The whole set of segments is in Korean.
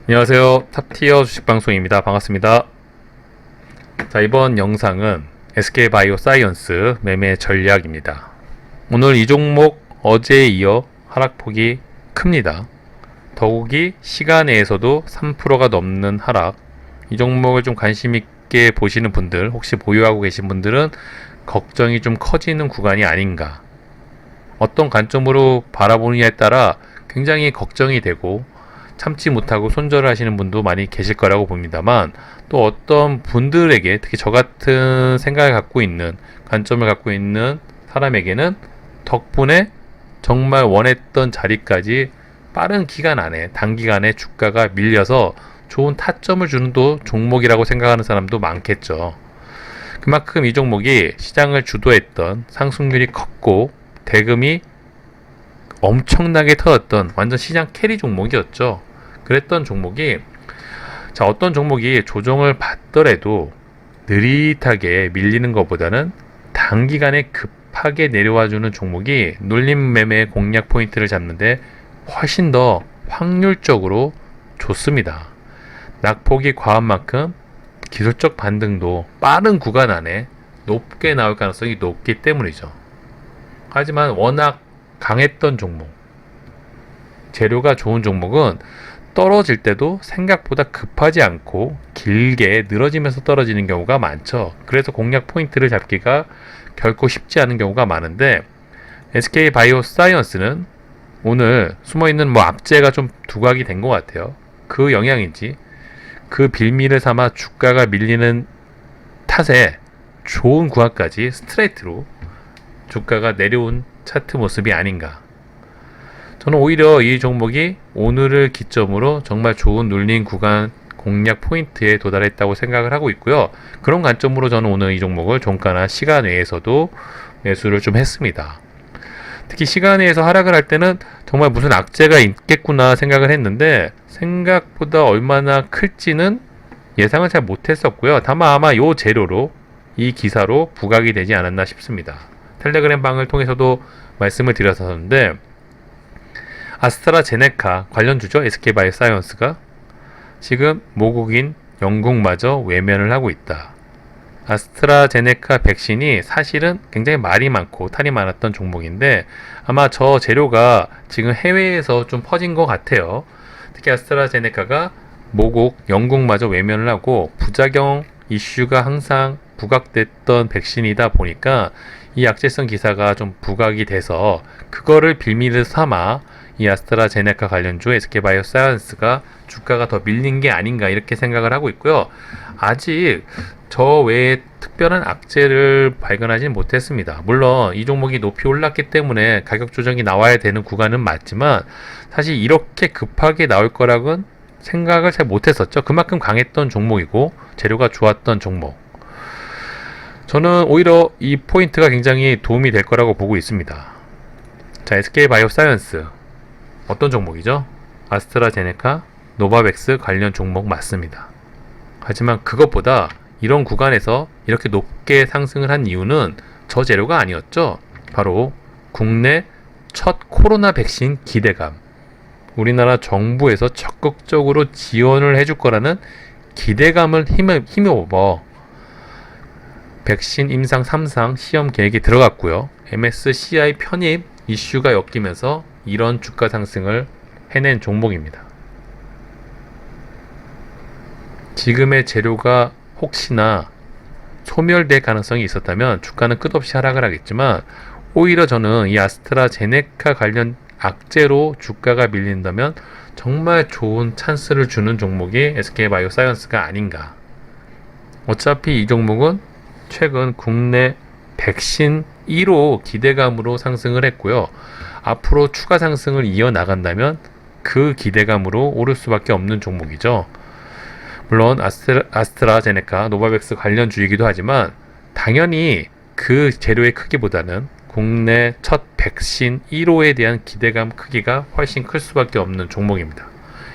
안녕하세요. 탑티어 주식방송입니다. 반갑습니다. 자, 이번 영상은 SK바이오사이언스 매매 전략입니다. 오늘 이 종목 어제에 이어 하락폭이 큽니다. 더욱이 시간외에서도 3%가 넘는 하락. 이 종목을 좀 관심 있게 보시는 분들, 혹시 보유하고 계신 분들은 걱정이 좀 커지는 구간이 아닌가. 어떤 관점으로 바라보느냐에 따라 굉장히 걱정이 되고 참지 못하고 손절을 하시는 분도 많이 계실 거라고 봅니다만, 또 어떤 분들에게, 특히 저 같은 생각을 갖고 있는, 관점을 갖고 있는 사람에게는 덕분에 정말 원했던 자리까지 빠른 기간 안에, 단기간에 주가가 밀려서 좋은 타점을 주는 또 종목이라고 생각하는 사람도 많겠죠. 그만큼 이 종목이 시장을 주도했던, 상승률이 컸고 대금이 엄청나게 터졌던 완전 시장 캐리 종목이었죠. 그랬던 종목이, 자, 어떤 종목이 조정을 받더라도 느릿하게 밀리는 것보다는 단기간에 급하게 내려와주는 종목이 눌림 매매 공략 포인트를 잡는데 훨씬 더 확률적으로 좋습니다. 낙폭이 과한 만큼 기술적 반등도 빠른 구간 안에 높게 나올 가능성이 높기 때문이죠. 하지만 워낙 강했던 종목, 재료가 좋은 종목은 떨어질 때도 생각보다 급하지 않고 길게 늘어지면서 떨어지는 경우가 많죠. 그래서 공략 포인트를 잡기가 결코 쉽지 않은 경우가 많은데, SK바이오사이언스는 오늘 숨어있는 악재가 좀 두각이 된 것 같아요. 그 영향인지 그 빌미를 삼아 주가가 밀리는 탓에 좋은 구간까지 스트레이트로 주가가 내려온 차트 모습이 아닌가. 저는 오히려 이 종목이 오늘을 기점으로 정말 좋은 눌린 구간 공략 포인트에 도달했다고 생각을 하고 있고요. 그런 관점으로 저는 오늘 이 종목을 종가나 시간 외에서도 매수를 좀 했습니다. 특히 시간 외에서 하락을 할 때는 정말 무슨 악재가 있겠구나 생각을 했는데, 생각보다 얼마나 클지는 예상을 잘 못했었고요. 다만 아마 이 재료로, 이 기사로 부각이 되지 않았나 싶습니다. 텔레그램 방을 통해서도 말씀을 드렸었는데, 아스트라제네카 관련주죠. SK바이오사이언스가 지금 모국인 영국마저 외면을 하고 있다. 아스트라제네카 백신이 사실은 굉장히 말이 많고 탈이 많았던 종목인데, 아마 저 재료가 지금 해외에서 좀 퍼진 것 같아요. 특히 아스트라제네카가 모국 영국마저 외면을 하고 부작용 이슈가 항상 부각됐던 백신이다 보니까 이 악재성 기사가 좀 부각이 돼서 그거를 빌미를 삼아 이 아스트라제네카 관련주 SK바이오사이언스가 주가가 더 밀린 게 아닌가, 이렇게 생각을 하고 있고요. 아직 저 외에 특별한 악재를 발견하지는 못했습니다. 물론 이 종목이 높이 올랐기 때문에 가격 조정이 나와야 되는 구간은 맞지만, 사실 이렇게 급하게 나올 거라고는 생각을 잘 못했었죠. 그만큼 강했던 종목이고 재료가 좋았던 종목. 저는 오히려 이 포인트가 굉장히 도움이 될 거라고 보고 있습니다. 자, SK바이오사이언스 어떤 종목이죠? 아스트라제네카, 노바백스 관련 종목 맞습니다. 하지만 그것보다 이런 구간에서 이렇게 높게 상승을 한 이유는 저 재료가 아니었죠. 바로 국내 첫 코로나 백신 기대감, 우리나라 정부에서 적극적으로 지원을 해줄 거라는 기대감을 힘입어 백신 임상 3상 시험 계획이 들어갔고요. MSCI 편입 이슈가 엮이면서 이런 주가 상승을 해낸 종목입니다. 지금의 재료가 혹시나 소멸될 가능성이 있었다면 주가는 끝없이 하락을 하겠지만, 오히려 저는 이 아스트라제네카 관련 악재로 주가가 밀린다면 정말 좋은 찬스를 주는 종목이 SK바이오사이언스가 아닌가. 어차피 이 종목은 최근 국내 백신 1호 기대감으로 상승을 했고요. 앞으로 추가 상승을 이어나간다면 그 기대감으로 오를 수밖에 없는 종목이죠. 물론 아스트라제네카, 노바백스 관련주이기도 하지만 당연히 그 재료의 크기보다는 국내 첫 백신 1호에 대한 기대감 크기가 훨씬 클 수밖에 없는 종목입니다.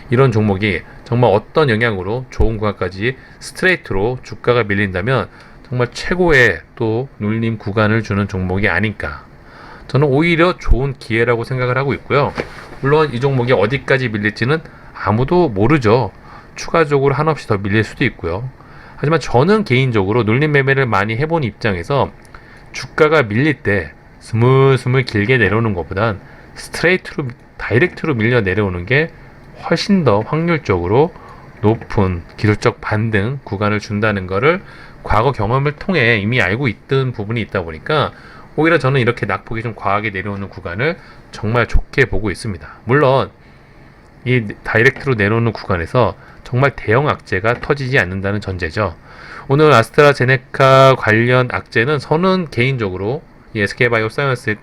이런 종목이 정말 어떤 영향으로 좋은 구간까지 스트레이트로 주가가 밀린다면 정말 최고의 또 눌림 구간을 주는 종목이 아닐까. 저는 오히려 좋은 기회라고 생각을 하고 있고요. 물론 이 종목이 어디까지 밀릴지는 아무도 모르죠. 추가적으로 한없이 더 밀릴 수도 있고요. 하지만 저는 개인적으로 눌림 매매를 많이 해본 입장에서 주가가 밀릴 때 스물스물 길게 내려오는 것보단 스트레이트로 다이렉트로 밀려 내려오는 게 훨씬 더 확률적으로 높은 기술적 반등 구간을 준다는 거를 과거 경험을 통해 이미 알고 있던 부분이 있다 보니까 오히려 저는 이렇게 낙폭이 좀 과하게 내려오는 구간을 정말 좋게 보고 있습니다. 물론 이 다이렉트로 내려오는 구간에서 정말 대형 악재가 터지지 않는다는 전제죠. 오늘 아스트라제네카 관련 악재는 저는 개인적으로 이 SK바이오사이언스의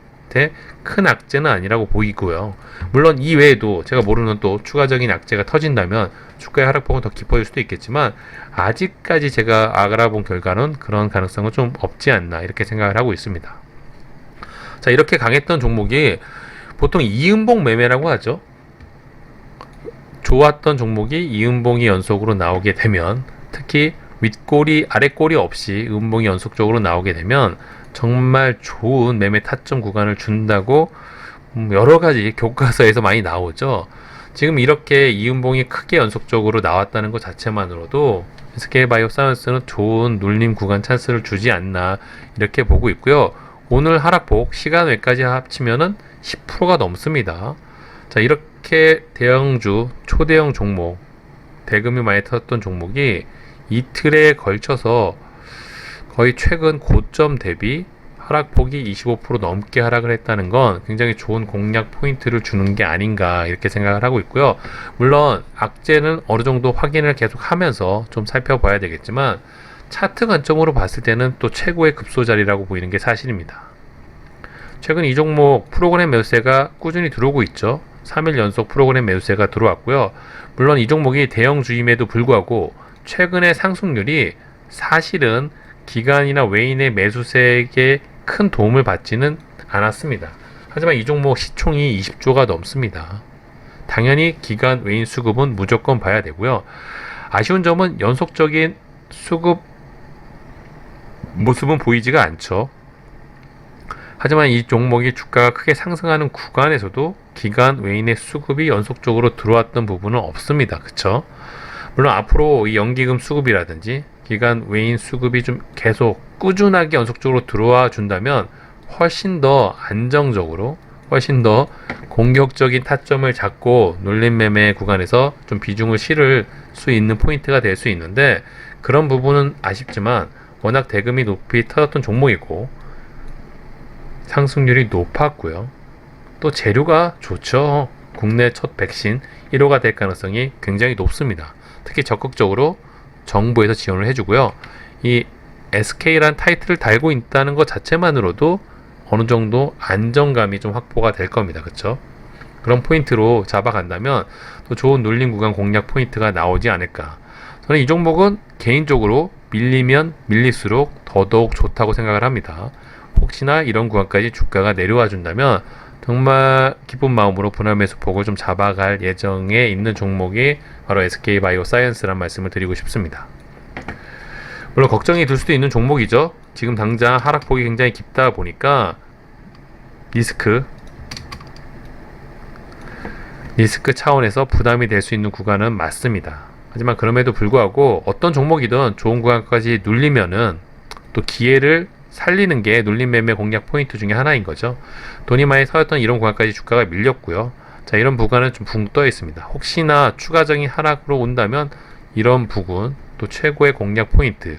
큰 악재는 아니라고 보이고요. 물론 이 외에도 제가 모르는 또 추가적인 악재가 터진다면 주가의 하락폭은 더 깊어질 수도 있겠지만 아직까지 제가 알아본 결과는 그런 가능성은 좀 없지 않나 이렇게 생각을 하고 있습니다. 자, 이렇게 강했던 종목이 보통 이음봉 매매라고 하죠. 좋았던 종목이 이음봉이 연속으로 나오게 되면, 특히 윗꼬리 아랫꼬리 없이 음봉이 연속적으로 나오게 되면 정말 좋은 매매 타점 구간을 준다고 여러가지 교과서에서 많이 나오죠. 지금 이렇게 이음봉이 크게 연속적으로 나왔다는 것 자체만으로도 SK바이오사이언스는 좋은 눌림 구간 찬스를 주지 않나 이렇게 보고 있고요. 오늘 하락폭 시간 외까지 합치면은 10%가 넘습니다. 자, 이렇게 대형주 초대형 종목, 대금이 많이 터졌던 종목이 이틀에 걸쳐서 거의 최근 고점 대비 하락폭이 25% 넘게 하락을 했다는 건 굉장히 좋은 공략 포인트를 주는 게 아닌가 이렇게 생각을 하고 있고요. 물론 악재는 어느 정도 확인을 계속 하면서 좀 살펴봐야 되겠지만 차트 관점으로 봤을 때는 또 최고의 급소자리라고 보이는 게 사실입니다. 최근 이 종목 프로그램 매수세가 꾸준히 들어오고 있죠. 3일 연속 프로그램 매수세가 들어왔고요. 물론 이 종목이 대형주임에도 불구하고 최근의 상승률이 사실은 기관이나 외인의 매수세에 큰 도움을 받지는 않았습니다. 하지만 이 종목 시총이 20조가 넘습니다. 당연히 기관 외인 수급은 무조건 봐야 되고요. 아쉬운 점은 연속적인 수급 모습은 보이지가 않죠. 하지만 이 종목이 주가가 크게 상승하는 구간에서도 기관 외인의 수급이 연속적으로 들어왔던 부분은 없습니다. 그쵸? 물론 앞으로 이 연기금 수급이라든지 기관 외인 수급이 좀 계속 꾸준하게 연속적으로 들어와 준다면 훨씬 더 안정적으로, 훨씬 더 공격적인 타점을 잡고 눌림 매매 구간에서 좀 비중을 실을 수 있는 포인트가 될 수 있는데, 그런 부분은 아쉽지만 워낙 대금이 높이 터졌던 종목이고 상승률이 높았고요. 또 재료가 좋죠. 국내 첫 백신 1호가 될 가능성이 굉장히 높습니다. 특히 적극적으로 정부에서 지원을 해주고요. 이 SK란 타이틀을 달고 있다는 것 자체만으로도 어느 정도 안정감이 좀 확보가 될 겁니다. 그쵸? 그런 포인트로 잡아간다면 또 좋은 눌림 구간 공략 포인트가 나오지 않을까. 저는 이 종목은 개인적으로 밀리면 밀릴수록 더더욱 좋다고 생각을 합니다. 혹시나 이런 구간까지 주가가 내려와 준다면 정말 기쁜 마음으로 분할 매수 폭을 좀 잡아갈 예정에 있는 종목이 바로 SK바이오사이언스란 말씀을 드리고 싶습니다. 물론 걱정이 들 수도 있는 종목이죠. 지금 당장 하락폭이 굉장히 깊다 보니까 리스크 차원에서 부담이 될 수 있는 구간은 맞습니다. 하지만 그럼에도 불구하고 어떤 종목이든 좋은 구간까지 눌리면은 또 기회를 살리는 게 눌림 매매 공략 포인트 중에 하나인 거죠. 돈이 많이 서였던 이런 구간까지 주가가 밀렸고요. 자, 이런 부분은 좀 붕 떠 있습니다. 혹시나 추가적인 하락으로 온다면 이런 부분 또 최고의 공략 포인트.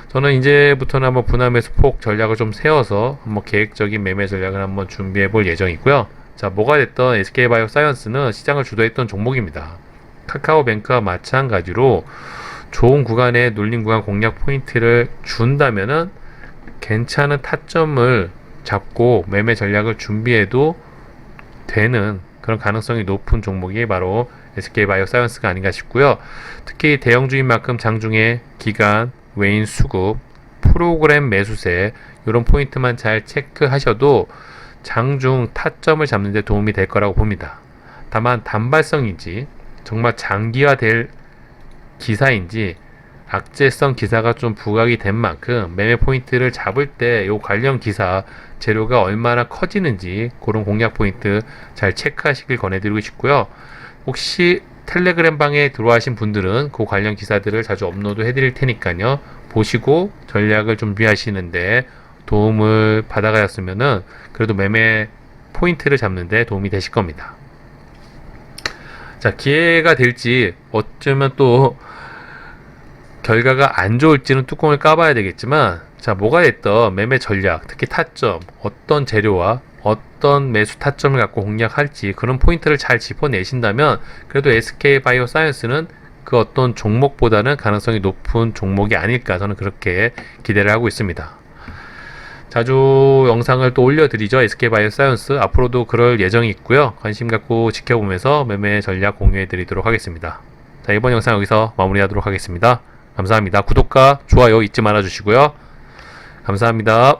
저는 이제부터는 한번 분할 매수 폭 전략을 좀 세워서 한번 계획적인 매매 전략을 한번 준비해 볼 예정이고요. 자, 뭐가 됐던 SK바이오사이언스는 시장을 주도했던 종목입니다. 카카오뱅크와 마찬가지로 좋은 구간에 눌림 구간 공략 포인트를 준다면은 괜찮은 타점을 잡고 매매 전략을 준비해도 되는 그런 가능성이 높은 종목이 바로 SK바이오사이언스가 아닌가 싶고요. 특히 대형주인만큼 장중에 기간, 외인 수급, 프로그램 매수세 이런 포인트만 잘 체크하셔도 장중 타점을 잡는 데 도움이 될 거라고 봅니다. 다만 단발성인지 정말 장기화될 기사인지 악재성 기사가 좀 부각이 된 만큼 매매 포인트를 잡을 때 이 관련 기사 재료가 얼마나 커지는지 그런 공략 포인트 잘 체크하시길 권해드리고 싶고요. 혹시 텔레그램 방에 들어와신 분들은 그 관련 기사들을 자주 업로드 해드릴 테니까요. 보시고 전략을 준비하시는데 도움을 받아가셨으면은 그래도 매매 포인트를 잡는데 도움이 되실 겁니다. 자, 기회가 될지 어쩌면 또 결과가 안 좋을지는 뚜껑을 까봐야 되겠지만, 자, 뭐가 됐던 매매 전략, 특히 타점, 어떤 재료와 어떤 매수 타점을 갖고 공략할지 그런 포인트를 잘 짚어내신다면 그래도 SK바이오사이언스는 그 어떤 종목보다는 가능성이 높은 종목이 아닐까, 저는 그렇게 기대를 하고 있습니다. 자주 영상을 또 올려드리죠. SK바이오사이언스 앞으로도 그럴 예정이 있고요. 관심 갖고 지켜보면서 매매 전략 공유해드리도록 하겠습니다. 자, 이번 영상 여기서 마무리하도록 하겠습니다. 감사합니다. 구독과 좋아요 잊지 말아주시고요. 감사합니다.